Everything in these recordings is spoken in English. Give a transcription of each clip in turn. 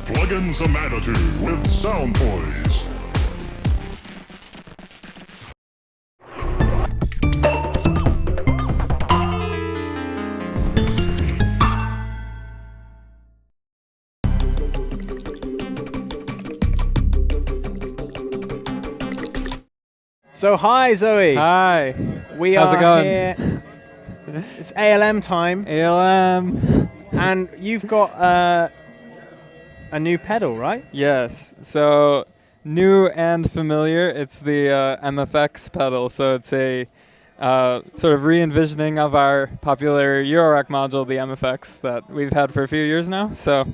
Plug in some attitude with Sound Toys. So hi Zoe. Hi. We How's are it going? here. It's ALM time, ALM. and you've got a new pedal, right? Yes. So new and familiar. It's the MFX pedal. So it's a sort of re-envisioning of our popular Eurorack module, the MFX, that we've had for a few years now. So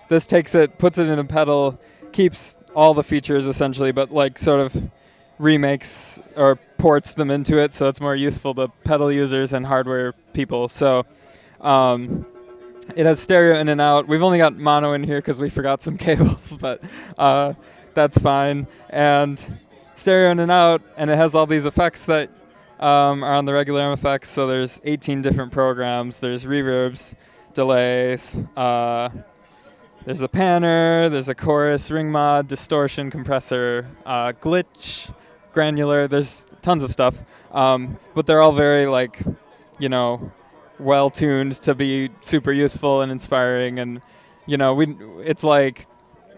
this takes it, puts it in a pedal, keeps all the features essentially, but like sort of remakes or ports them into it, so it's more useful to pedal users and hardware people. So it has stereo in and out. We've only got mono in here because we forgot some cables, but that's fine. And stereo in and out, and it has all these effects that are on the regular MFX. So there's 18 different programs. There's reverbs, delays, there's a panner, there's a chorus, ring mod, distortion, compressor, glitch, granular. There's tons of stuff, but they're all very well tuned to be super useful and inspiring. And it's like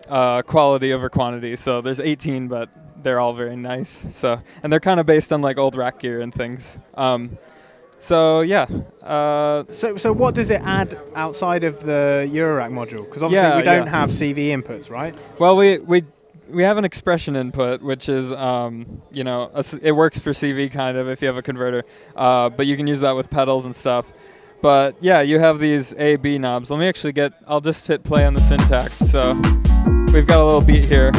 quality over quantity. So there's 18, but they're all very nice. So, and they're kind of based on like old rack gear and things. So yeah. So what does it add outside of the Eurorack module? Because obviously we don't have CV inputs, right? Well, we have an expression input, which is it works for CV kind of if you have a converter, but you can use that with pedals and stuff. But yeah, you have these A, B knobs. Let me actually I'll just hit play on the syntax. So we've got a little beat here.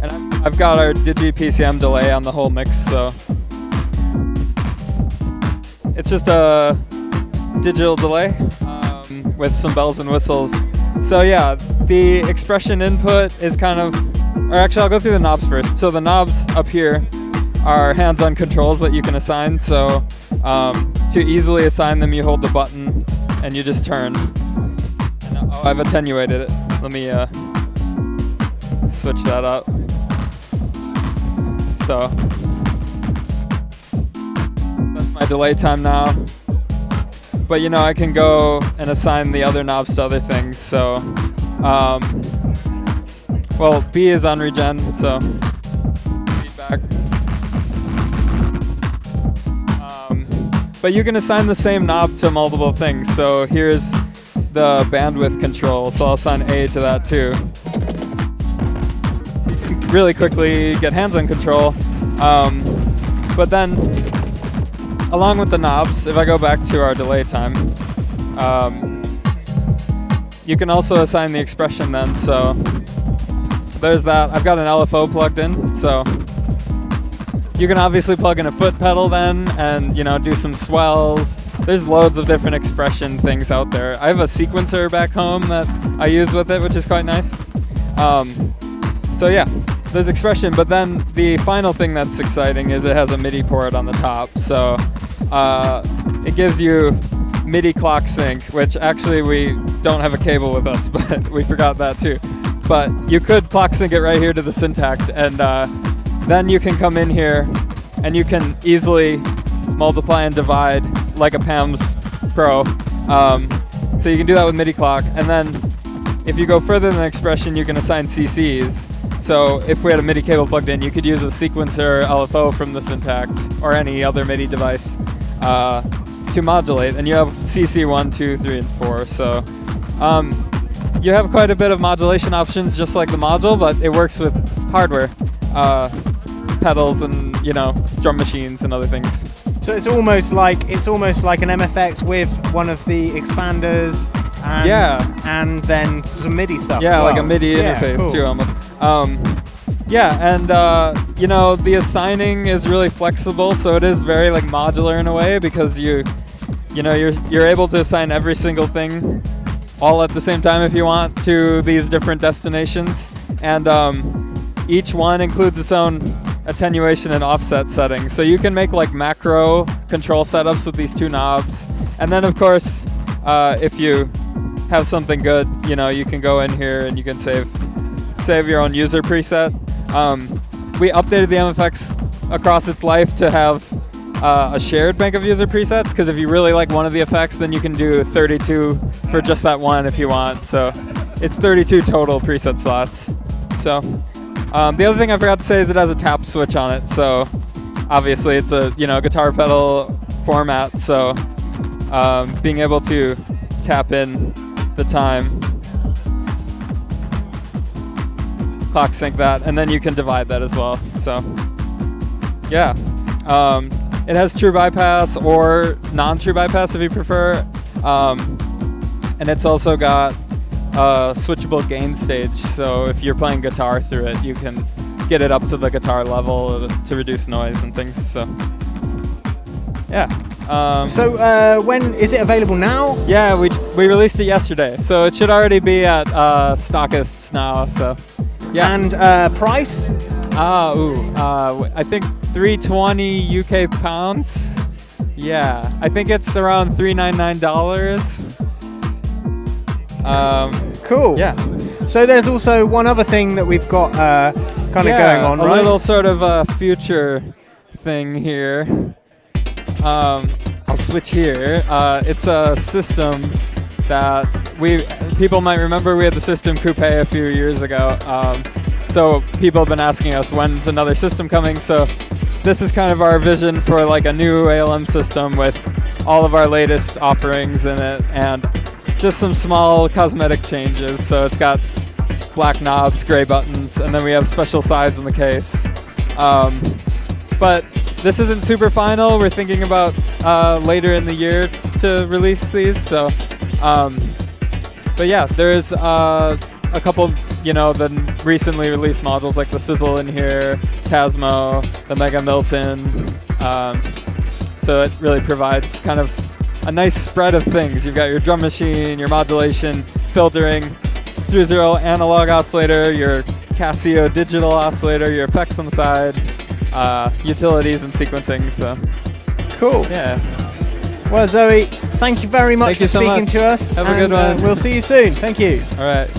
And I've got our Digi PCM delay on the whole mix, so it's just a digital delay with some bells and whistles. So yeah, the expression input is or actually I'll go through the knobs first. So the knobs up here are hands-on controls that you can assign. So to easily assign them, you hold the button and you just turn. And I've attenuated it. Let me switch that up. So that's my delay time now. But I can go and assign the other knobs to other things. So, B is on regen, so feedback. But you can assign the same knob to multiple things. So here's the bandwidth control. So I'll assign A to that too. So you can really quickly get hands-on control. But then, along with the knobs, if I go back to our delay time, you can also assign the expression then. So there's that. I've got an LFO plugged in, so you can obviously plug in a foot pedal then and do some swells. There's loads of different expression things out there. I have a sequencer back home that I use with it, which is quite nice. So yeah, there's expression, but then the final thing that's exciting is it has a MIDI port on the top. So it gives you MIDI clock sync, which actually we don't have a cable with us, but we forgot that too. But you could clock sync it right here to the syntax, and then you can come in here and you can easily multiply and divide like a PAMS Pro. So you can do that with MIDI clock. And then if you go further than expression, you can assign CCs. So if we had a MIDI cable plugged in, you could use a sequencer LFO from the syntax or any other MIDI device to modulate. And you have CC 1, 2, 3, and 4. So you have quite a bit of modulation options just like the module, but it works with hardware, pedals and drum machines and other things. So it's almost like an MFX with one of the expanders and then some MIDI stuff. Yeah, as well. like a MIDI interface cool. too almost. The assigning is really flexible, so it is very like modular in a way because you're able to assign every single thing all at the same time if you want to these different destinations, and each one includes its own attenuation and offset settings. So you can make like macro control setups with these 2 knobs. And then of course, if you have something good, you know, you can go in here and you can save your own user preset. We updated the MFX across its life to have a shared bank of user presets, because if you really like one of the effects, then you can do 32 for just that one if you want. So it's 32 total preset slots. So the other thing I forgot to say is it has a tap switch on it. So obviously it's a guitar pedal format. So being able to tap in the time, clock sync that, and then you can divide that as well. So yeah. It has true bypass or non-true bypass if you prefer. And it's also got a switchable gain stage. So if you're playing guitar through it, you can get it up to the guitar level to reduce noise and things. So yeah. So when is it available now? Yeah, we released it yesterday. So it should already be at stockists now. So yeah. And price? I think 320 UK pounds. Yeah, I think it's around $399. Cool. Yeah. So there's also one other thing that we've got kind of going on, right? A little sort of a future thing here. I'll switch here. It's a system that people might remember. We had the System Coupe a few years ago. So people have been asking us, when's another system coming? So this is kind of our vision for like a new ALM system with all of our latest offerings in it and just some small cosmetic changes. So it's got black knobs, gray buttons, and then we have special sides in the case. But this isn't super final. We're thinking about later in the year to release these. So, but yeah, there's a couple, the recently released models like the Cizzle in here, Tasm-o, the Mega Milton. So it really provides kind of a nice spread of things. You've got your drum machine, your modulation, filtering, through zero analog oscillator, your Casio digital oscillator, your effects on the side, utilities and sequencing. So cool. Yeah. Well, Zoe, thank you very much for speaking to us. Have a good one. We'll see you soon. Thank you. All right.